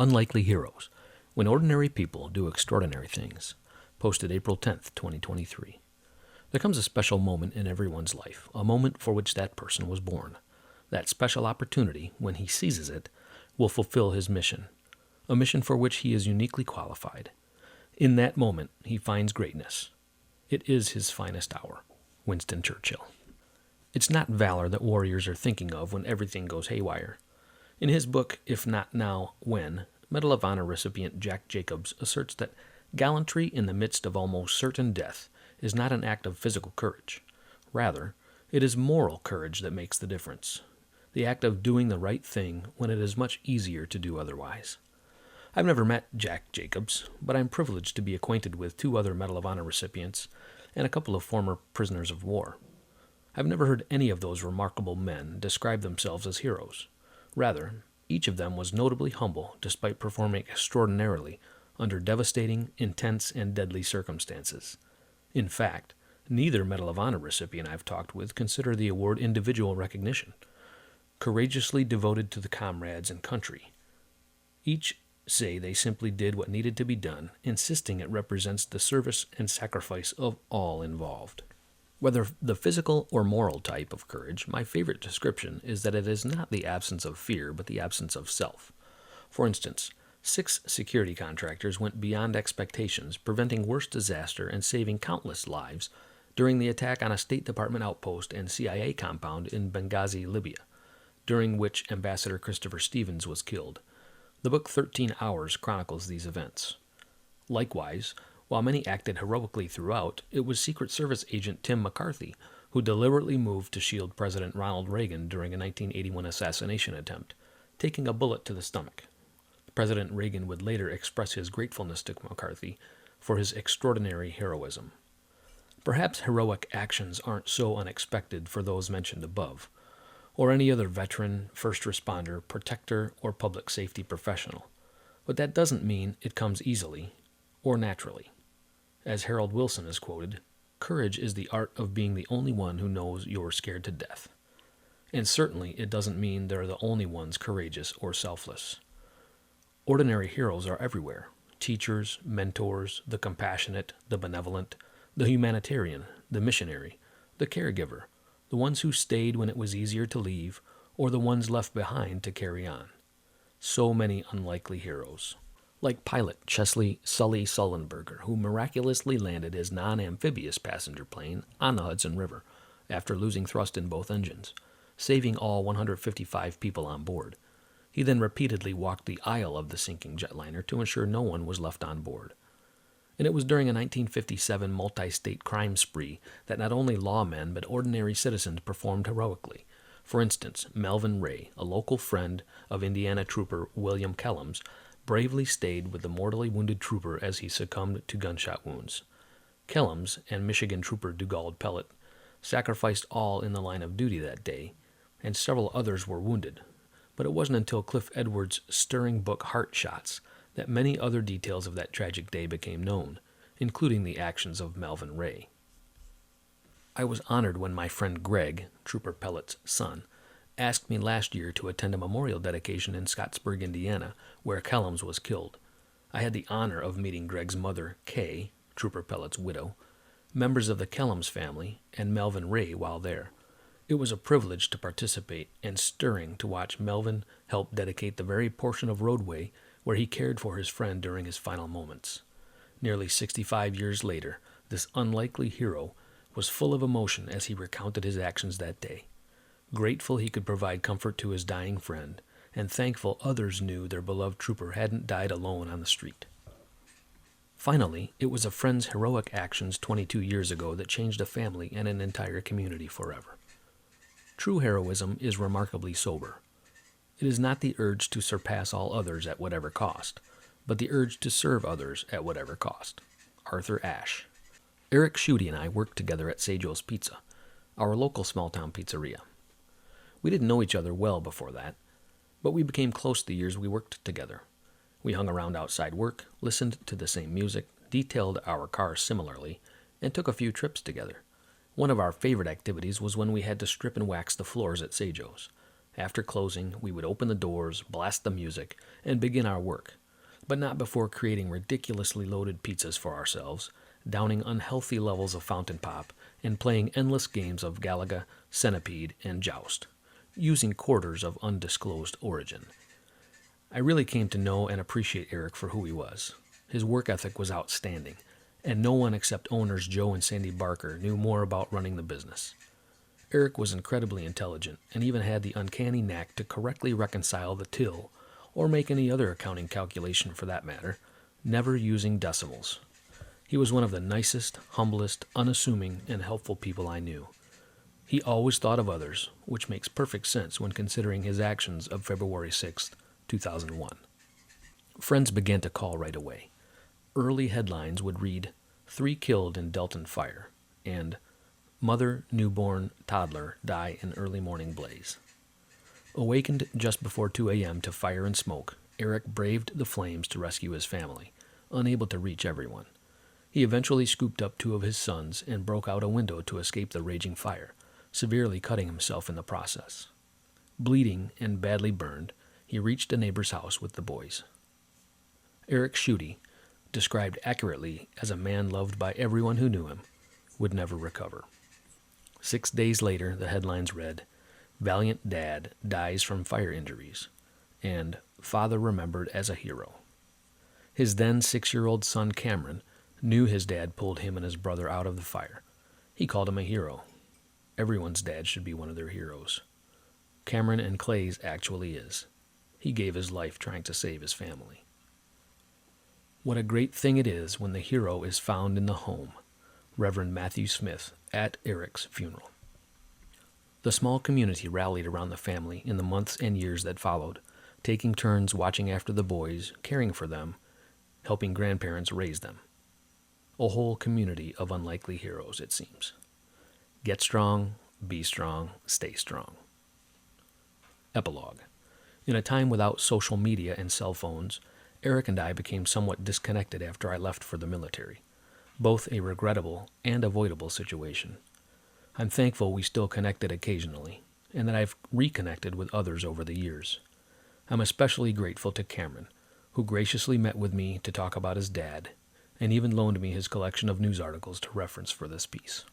Unlikely Heroes, When Ordinary People Do Extraordinary Things, posted April 10th, 2023. There comes a special moment in everyone's life, a moment for which that person was born. That special opportunity, when he seizes it, will fulfill his mission, a mission for which he is uniquely qualified. In that moment, he finds greatness. It is his finest hour. Winston Churchill. It's not valor that warriors are thinking of when everything goes haywire. In his book, If Not Now, When?, Medal of Honor recipient Jack Jacobs asserts that gallantry in the midst of almost certain death is not an act of physical courage. Rather, it is moral courage that makes the difference, the act of doing the right thing when it is much easier to do otherwise. I've never met Jack Jacobs, but I'm privileged to be acquainted with 2 other Medal of Honor recipients and a couple of former prisoners of war. I've never heard any of those remarkable men describe themselves as heroes. Rather, each of them was notably humble despite performing extraordinarily under devastating, intense, and deadly circumstances. In fact, neither Medal of Honor recipient I've talked with consider the award individual recognition. Courageously devoted to the comrades and country. Each say they simply did what needed to be done, insisting it represents the service and sacrifice of all involved. Whether the physical or moral type of courage, my favorite description is that it is not the absence of fear, but the absence of self. For instance, 6 security contractors went beyond expectations, preventing worse disaster and saving countless lives during the attack on a State Department outpost and CIA compound in Benghazi, Libya, during which Ambassador Christopher Stevens was killed. The book 13 Hours chronicles these events. Likewise, while many acted heroically throughout, it was Secret Service agent Tim McCarthy who deliberately moved to shield President Ronald Reagan during a 1981 assassination attempt, taking a bullet to the stomach. President Reagan would later express his gratefulness to McCarthy for his extraordinary heroism. Perhaps heroic actions aren't so unexpected for those mentioned above, or any other veteran, first responder, protector, or public safety professional, but that doesn't mean it comes easily or naturally. As Harold Wilson is quoted, "Courage is the art of being the only one who knows you're scared to death." And certainly it doesn't mean they're the only ones courageous or selfless. Ordinary heroes are everywhere. Teachers, mentors, the compassionate, the benevolent, the humanitarian, the missionary, the caregiver, the ones who stayed when it was easier to leave, or the ones left behind to carry on. So many unlikely heroes. Like pilot Chesley Sully Sullenberger, who miraculously landed his non-amphibious passenger plane on the Hudson River after losing thrust in both engines, saving all 155 people on board. He then repeatedly walked the aisle of the sinking jetliner to ensure no one was left on board. And it was during a 1957 multi-state crime spree that not only lawmen but ordinary citizens performed heroically. For instance, Melvin Ray, a local friend of Indiana trooper William Kellums, bravely stayed with the mortally wounded trooper as he succumbed to gunshot wounds. Kellums and Michigan trooper Dugald Pellet sacrificed all in the line of duty that day, and several others were wounded. But it wasn't until Cliff Edwards' stirring book Heart Shots that many other details of that tragic day became known, including the actions of Melvin Ray. I was honored when my friend Greg, Trooper Pellet's son, asked me last year to attend a memorial dedication in Scottsburg, Indiana, where Kellums was killed. I had the honor of meeting Greg's mother, Kay, Trooper Pellet's widow, members of the Kellums family, and Melvin Ray while there. It was a privilege to participate and stirring to watch Melvin help dedicate the very portion of roadway where he cared for his friend during his final moments. Nearly 65 years later, this unlikely hero was full of emotion as he recounted his actions that day. Grateful he could provide comfort to his dying friend, and thankful others knew their beloved trooper hadn't died alone on the street. Finally, it was a friend's heroic actions 22 years ago that changed a family and an entire community forever. True heroism is remarkably sober. It is not the urge to surpass all others at whatever cost, but the urge to serve others at whatever cost. Arthur Ashe. Eric Schutte and I worked together at Sejo's Pizza, our local small-town pizzeria. We didn't know each other well before that, but we became close the years we worked together. We hung around outside work, listened to the same music, detailed our cars similarly, and took a few trips together. One of our favorite activities was when we had to strip and wax the floors at Sejo's. After closing, we would open the doors, blast the music, and begin our work, but not before creating ridiculously loaded pizzas for ourselves, downing unhealthy levels of fountain pop, and playing endless games of Galaga, Centipede, and Joust, using quarters of undisclosed origin. I really came to know and appreciate Eric for who he was. His work ethic was outstanding, and no one except owners Joe and Sandy Barker knew more about running the business. Eric was incredibly intelligent and even had the uncanny knack to correctly reconcile the till, or make any other accounting calculation for that matter, never using decimals. He was one of the nicest, humblest, unassuming, and helpful people I knew. He always thought of others, which makes perfect sense when considering his actions of February 6, 2001. Friends began to call right away. Early headlines would read, 3 killed in Delton fire, and Mother, newborn, toddler die in early morning blaze. Awakened just before 2 a.m. to fire and smoke, Eric braved the flames to rescue his family, unable to reach everyone. He eventually scooped up 2 of his sons and broke out a window to escape the raging fire, severely cutting himself in the process. Bleeding and badly burned, he reached a neighbor's house with the boys. Eric Schutte, described accurately as a man loved by everyone who knew him, would never recover. 6 days later, the headlines read, Valiant Dad Dies from Fire Injuries, and Father Remembered as a Hero. His then 6-year-old son Cameron knew his dad pulled him and his brother out of the fire. He called him a hero. Everyone's dad should be one of their heroes. Cameron and Clay's actually is. He gave his life trying to save his family. What a great thing it is when the hero is found in the home. Reverend Matthew Smith at Eric's funeral. The small community rallied around the family in the months and years that followed, taking turns watching after the boys, caring for them, helping grandparents raise them. A whole community of unlikely heroes, it seems. Get strong, be strong, stay strong. Epilogue. In a time without social media and cell phones, Eric and I became somewhat disconnected after I left for the military, both a regrettable and avoidable situation. I'm thankful we still connected occasionally, and that I've reconnected with others over the years. I'm especially grateful to Cameron, who graciously met with me to talk about his dad, and even loaned me his collection of news articles to reference for this piece.